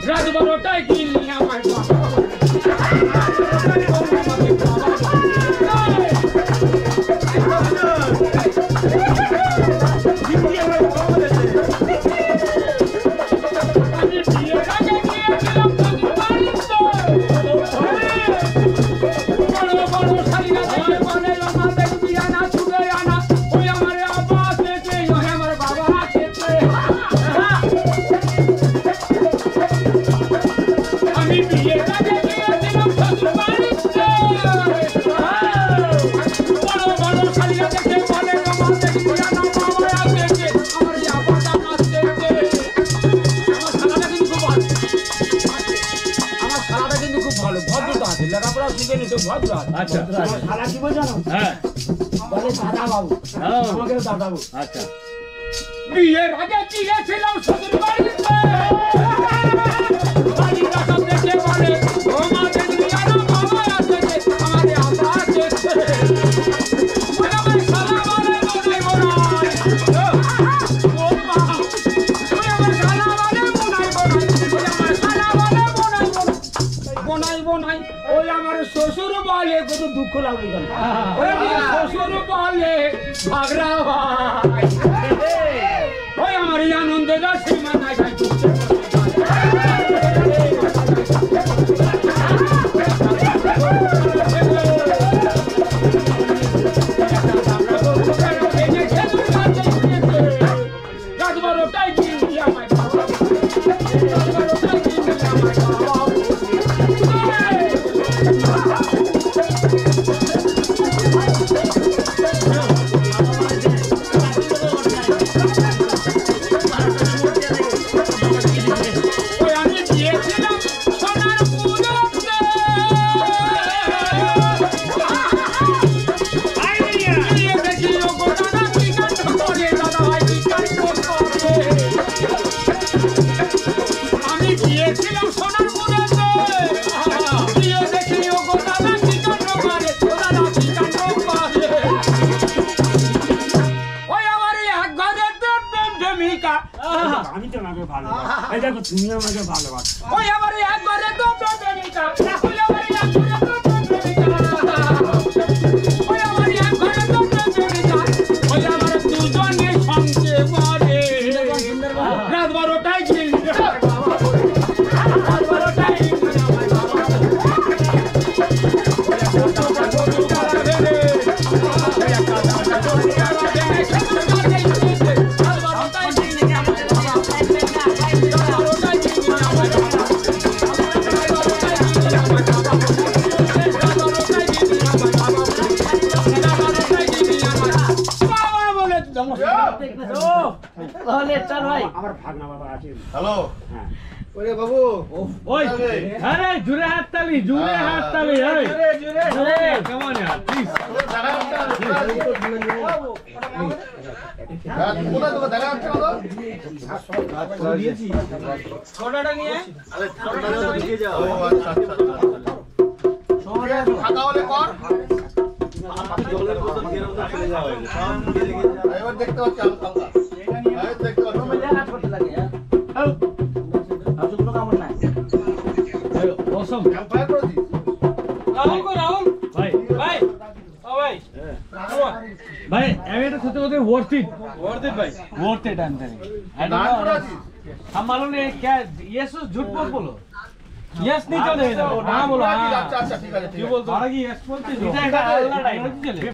রাত 12টায় কিনলি আমার বাবা বিয়ের আগে গিয়েছিলাম শ্বশুর বাড়িতে বাড়িটা সব দেখে বলে ও মা দেখলি না বাবা আছে আমাদের আব্বা আছে বলে আমার শালা বলে বোনাই ওই আমার শ্বশুর বলে কত দুঃখ লাগে গেল ওই আমার শ্বশুর বলে ভাগরা ভাই ওই আমার আনন্দের সীমা নাই ভাই আমি তো আমাকে ভালোবাসি এই দেখো তুমি আমাকে ভালোবাসো ওই আমার একবারে তো প্রেমিকা ওই আমার একবারে তো প্রেমিকা ওই আমার একবারে তো প্রেমিকা ওই আমার দুজনে সঙ্গে মরে রাত 12টায় গিয়ে রাত 12টায় হ্যালো ওরে বাবু ওই আরে জুড়ে হাত তালি এই জুড়ে কেমন यार প্লিজ দেখা যাচ্ছে ছোটটা নিয়ে আরে ছোটটা দিকে যাও ও আচ্ছা শহরে থাকা হলে কর জলের বোতল গেরো চলে যাও এবার দেখতে পাচ্ছি হালকা এই দেখতে পাচ্ছি মোবাইলে হাত করতে লাগে আসলে কোনো কাম নাই অসম ক্যাম্পায়ার করে দিস রাহুল ভাই ও ভাই ভাই এটা সত্যি কথা worth it ভাই worth it I'm telling you নাম করে আছিস हम मालूम नहीं क्या ये सो झूठ मत बोलो यस नहीं चले हाँ बोलो हाँ अच्छा ठीक है क्यों बोलते हो यस बोलते हो